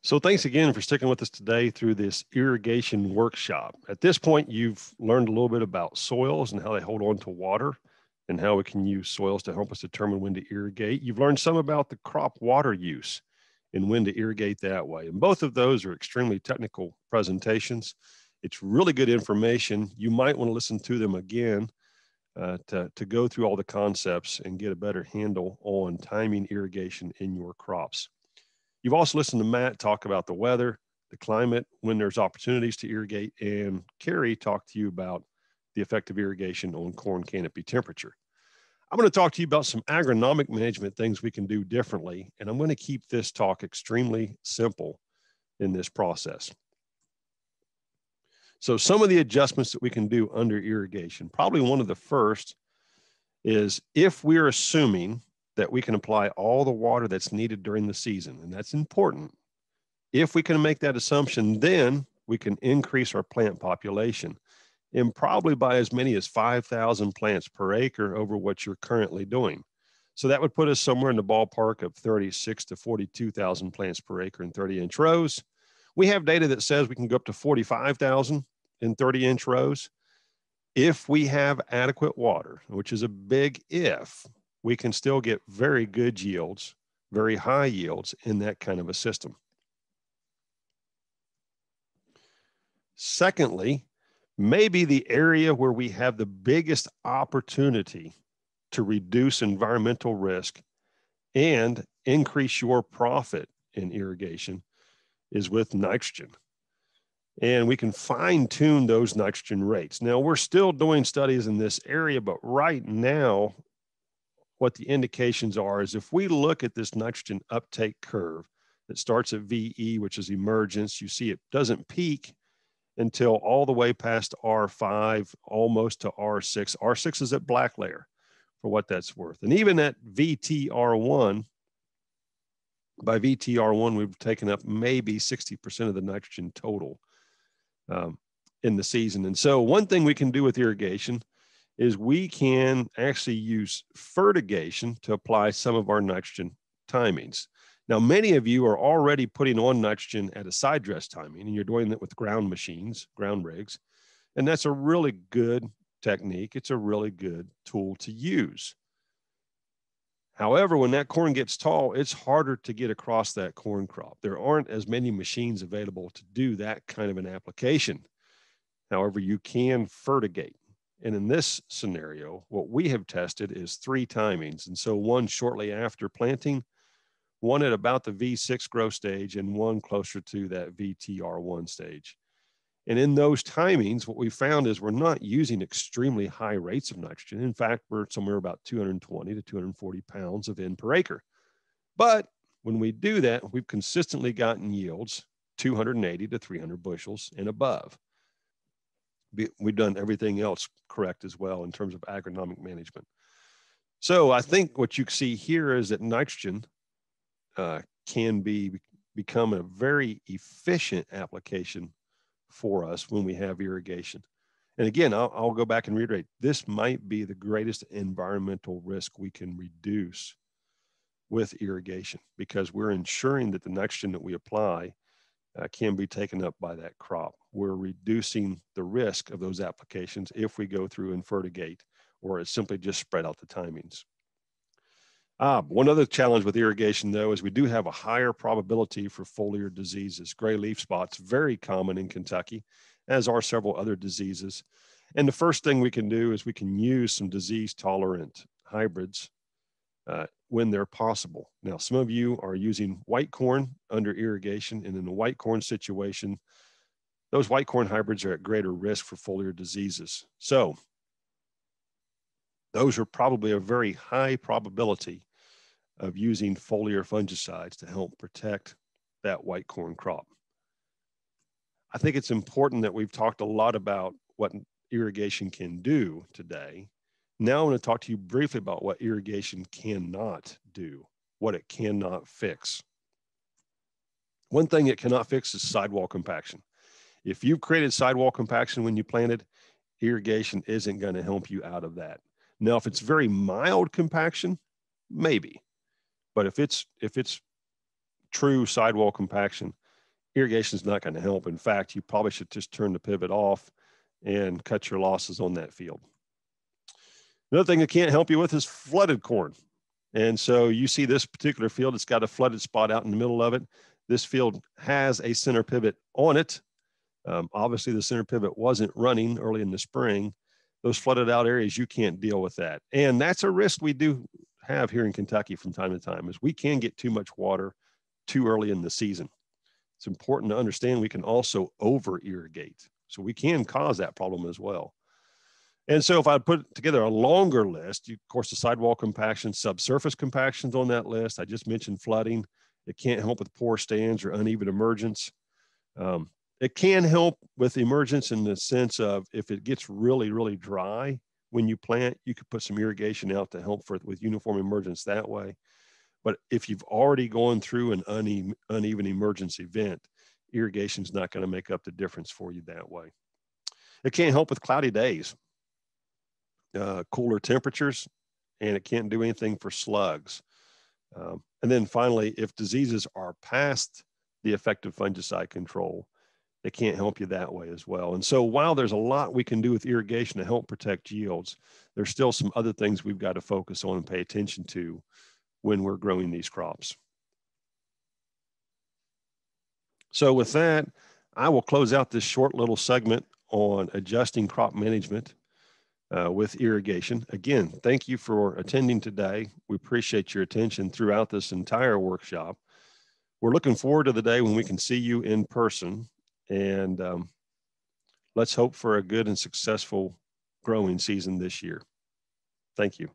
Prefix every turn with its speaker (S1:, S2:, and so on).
S1: So thanks again for sticking with us today through this irrigation workshop. At this point, you've learned a little bit about soils and how they hold on to water and how we can use soils to help us determine when to irrigate. You've learned some about the crop water use and when to irrigate that way. And both of those are extremely technical presentations. It's really good information. You might want to listen to them again to go through all the concepts and get a better handle on timing irrigation in your crops. You've also listened to Matt talk about the weather, the climate, when there's opportunities to irrigate, and Carrie talked to you about the effect of irrigation on corn canopy temperature. I'm going to talk to you about some agronomic management things we can do differently, and I'm going to keep this talk extremely simple in this process. So some of the adjustments that we can do under irrigation, probably one of the first is if we're assuming that we can apply all the water that's needed during the season, and that's important. If we can make that assumption, then we can increase our plant population, and probably by as many as 5,000 plants per acre over what you're currently doing. So that would put us somewhere in the ballpark of 36 to 42,000 plants per acre in 30-inch rows. We have data that says we can go up to 45,000 in 30-inch rows. If we have adequate water, which is a big if, we can still get very good yields, very high yields in that kind of a system. Secondly, maybe the area where we have the biggest opportunity to reduce environmental risk and increase your profit in irrigation is with nitrogen. And we can fine tune those nitrogen rates. Now, we're still doing studies in this area, but right now, what the indications are is if we look at this nitrogen uptake curve that starts at VE, which is emergence, you see it doesn't peak until all the way past R5, almost to R6. R6 is at black layer for what that's worth. And even at VTR1, by VTR1, we've taken up maybe 60% of the nitrogen total in the season. And so one thing we can do with irrigation is we can actually use fertigation to apply some of our nitrogen timings. Now, many of you are already putting on nitrogen at a side dress timing, and you're doing that with ground machines, ground rigs, and that's a really good technique. It's a really good tool to use. However, when that corn gets tall, it's harder to get across that corn crop. There aren't as many machines available to do that kind of an application. However, you can fertigate. And in this scenario, what we have tested is 3 timings. And so one shortly after planting, one at about the V6 growth stage, and one closer to that VTR1 stage. And in those timings, what we found is we're not using extremely high rates of nitrogen. In fact, we're somewhere about 220 to 240 pounds of N per acre. But when we do that, we've consistently gotten yields 280 to 300 bushels and above. We've done everything else correct as well in terms of agronomic management. So I think what you see here is that nitrogen can become a very efficient application for us when we have irrigation. And again, I'll go back and reiterate, this might be the greatest environmental risk we can reduce with irrigation, because we're ensuring that the nitrogen that we apply can be taken up by that crop. We're reducing the risk of those applications if we go through and fertigate, or simply just spread out the timings. One other challenge with irrigation, though, is we do have a higher probability for foliar diseases. Gray leaf spots, very common in Kentucky, as are several other diseases. And the first thing we can do is we can use some disease-tolerant hybrids when they're possible. Now, some of you are using white corn under irrigation, and in the white corn situation, those white corn hybrids are at greater risk for foliar diseases. So those are probably a very high probability of using foliar fungicides to help protect that white corn crop. I think it's important that we've talked a lot about what irrigation can do today. Now I want to talk to you briefly about what irrigation cannot do, what it cannot fix. One thing it cannot fix is sidewall compaction. If you've created sidewall compaction when you planted, irrigation isn't going to help you out of that. Now, if it's very mild compaction, maybe. But if it's true sidewall compaction, irrigation is not going to help. In fact, you probably should just turn the pivot off and cut your losses on that field. Another thing that can't help you with is flooded corn. And so you see this particular field, it's got a flooded spot out in the middle of it. This field has a center pivot on it. Obviously, the center pivot wasn't running early in the spring. Those flooded out areas, you can't deal with that. And that's a risk we do have here in Kentucky from time to time, is we can get too much water too early in the season. It's important to understand we can also over irrigate. So we can cause that problem as well. And so if I put together a longer list, of course, the sidewall compaction, subsurface compactions on that list. I just mentioned flooding. It can't help with poor stands or uneven emergence. It can help with emergence in the sense of if it gets really, really dry when you plant, you could put some irrigation out to help with uniform emergence that way. But if you've already gone through an uneven emergence event, irrigation is not going to make up the difference for you that way. It can't help with cloudy days, cooler temperatures, and it can't do anything for slugs. And then finally, if diseases are past the effective fungicide control, they can't help you that way as well. And so while there's a lot we can do with irrigation to help protect yields, there's still some other things we've got to focus on and pay attention to when we're growing these crops. So with that, I will close out this short little segment on adjusting crop management with irrigation. Again, thank you for attending today. We appreciate your attention throughout this entire workshop. We're looking forward to the day when we can see you in person, and let's hope for a good and successful growing season this year. Thank you.